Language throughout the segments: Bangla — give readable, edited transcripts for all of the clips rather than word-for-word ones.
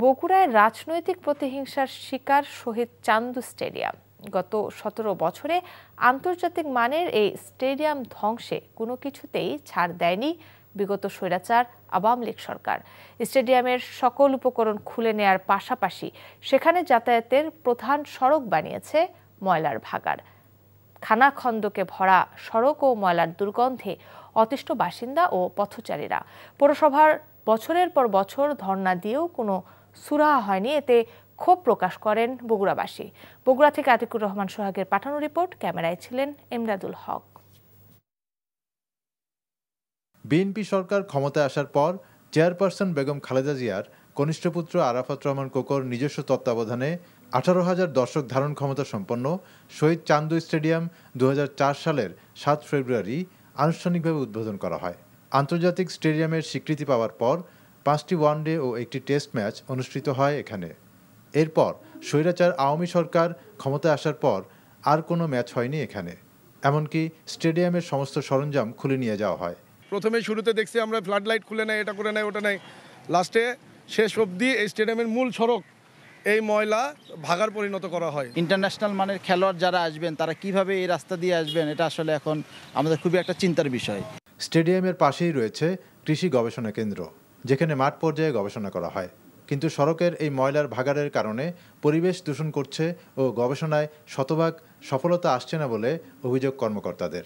বগুড়ায় রাজনৈতিক প্রতিহিংসার শিকার শহীদ চান্দু স্টেডিয়াম। গত 17 বছরে আন্তর্জাতিক মানের এই স্টেডিয়াম ধ্বংসে কোনো কিছুতেই ছাড় দেয়নি বিগত স্বৈরাচার আওয়ামী লীগ সরকার। স্টেডিয়ামের সকল উপকরণ খুলে নেয়ার পাশাপাশি সেখানে যাতায়াতের প্রধান সড়ক বানিয়েছে ময়লার ভাগাড়। খানাখন্দকে ভরা সড়ক ও ময়লার দুর্গন্ধে অতিষ্ঠ বাসিন্দা ও পথচারীরা। পৌরসভার বছরের পর বছর ধর্ণা দিয়েও কোনো সুরাহা হয়নি, এতে ক্ষোভ প্রকাশ করেন বগুড়াবাসী। বগুড়া থেকে আতিকুর রহমান সোহাগের পাঠানো রিপোর্ট, ক্যামেরায় ছিলেন এমদাদুল হক। বিএনপি সরকার ক্ষমতায় আসার পর চেয়ারপারসন বেগম খালেদা জিয়ার কনিষ্ঠ পুত্র আরাফাত রহমান কোকর নিজস্ব তত্ত্বাবধানে 18,000 দর্শক ধারণ ক্ষমতা সম্পন্ন শহীদ চান্দু স্টেডিয়াম 2004 সালের 7 ফেব্রুয়ারি আনুষ্ঠানিকভাবে উদ্বোধন করা হয়। আন্তর্জাতিক স্টেডিয়ামের স্বীকৃতি পাওয়ার পর 5টি ওয়ানডে ও একটি টেস্ট ম্যাচ অনুষ্ঠিত হয় এখানে। এরপর স্বৈরাচার আওয়ামী সরকার ক্ষমতায় আসার পর আর কোনো ম্যাচ হয়নি এখানে। এমনকি স্টেডিয়ামের সমস্ত সরঞ্জাম খুলে নিয়ে যাওয়া হয়। প্রথমে শুরুতে দেখছি আমরা ফ্লাড লাইট খুলে নেয়, এটা করে নেয়, ওটা নেয়, লাস্টে শেষ অবধি এই স্টেডিয়ামের মূল সড়ক এই ময়লা ভাগাড় পরিণত করা হয়। ইন্টারন্যাশনাল মানের খেলোয়াড় যারা আসবেন তারা কিভাবে এই রাস্তা দিয়ে আসবেন, এটা আসলে এখন আমাদের খুবই একটা চিন্তার বিষয়। স্টেডিয়ামের পাশেই রয়েছে কৃষি গবেষণা কেন্দ্র, যেখানে মাঠ পর্যায়ে গবেষণা করা হয়। কিন্তু সড়কের এই ময়লার ভাগাড়ের কারণে পরিবেশ দূষণ করছে ও গবেষণায় শতভাগ সফলতা আসছে না বলে অভিযোগ কর্মকর্তাদের।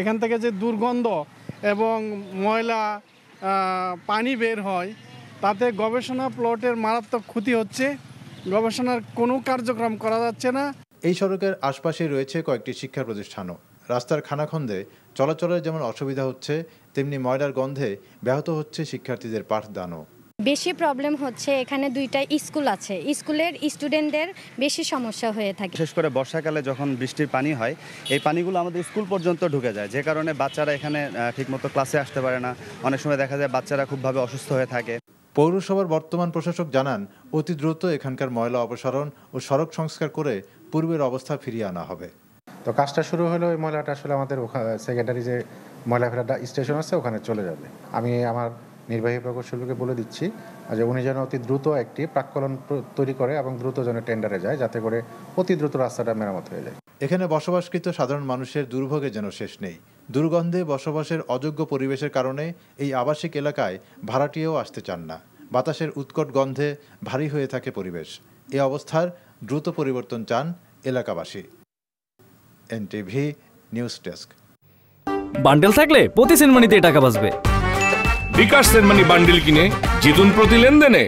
এখান থেকে যে দুর্গন্ধ এবং ময়লা পানি বের হয়, তাতে গবেষণা প্লটের মারাত্মক ক্ষতি হচ্ছে। গবেষণার কোনো কার্যক্রম করা যাচ্ছে না। এই সড়কের আশপাশে রয়েছে কয়েকটি শিক্ষা প্রতিষ্ঠানও। রাস্তার খানাখন্দে চলাচলের যেমন অসুবিধা হচ্ছে, তেমনি ময়লার গন্ধে ব্যাহত হচ্ছে শিক্ষার্থীদের পাঠদানও। বেশি প্রবলেম হচ্ছে এখানে 2টা স্কুল আছে, স্কুলের স্টুডেন্টদের বেশি সমস্যা হয়ে থাকে। বিশেষ করে বর্ষাকালে যখন বৃষ্টির পানি হয়, এই পানিগুলো আমাদের স্কুল পর্যন্ত ঢুকে যায়, যে কারণে বাচ্চারা এখানে ঠিকমতো ক্লাসে আসতে পারে না। অনেক সময় দেখা যায় বাচ্চারা খুবভাবে অসুস্থ হয়ে থাকে। পৌরসভার বর্তমান প্রশাসক জানান, অতি দ্রুত এখানকার ময়লা অপসারণ ও সড়ক সংস্কার করে পূর্বের অবস্থা ফিরিয়ে আনা হবে। তো কাজটা শুরু হলো, এই ময়লাটা আসলে আমাদের সেকেন্ডারি যে ময়লা ফেলার স্টেশন আছে ওখানে চলে যাবে। আমি আমার নির্বাহী প্রকৌশলীকে বলে দিচ্ছি যে উনি যেন অতি দ্রুত একটি প্রাক্কলন তৈরি করে এবং দ্রুত যেন টেন্ডারে যায়, যাতে করে অতি দ্রুত রাস্তাটা মেরামত হয়ে যায়। এখানে বসবাসকৃত সাধারণ মানুষের দুর্ভোগে যেন শেষ নেই। দুর্গন্ধে বসবাসের অযোগ্য পরিবেশের কারণে এই আবাসিক এলাকায় ভাড়াটিয়েও আসতে চান না। বাতাসের উৎকট গন্ধে ভারী হয়ে থাকে পরিবেশ। এ অবস্থার দ্রুত পরিবর্তন চান এলাকাবাসী। NTV news desk. বান্ডেল থাকলে প্রতি সেনমানিতে টাকা বাঁচবে। বিকাশ সেনমানি বান্ডেল কিনে জিতুন প্রতি লেনদেনে।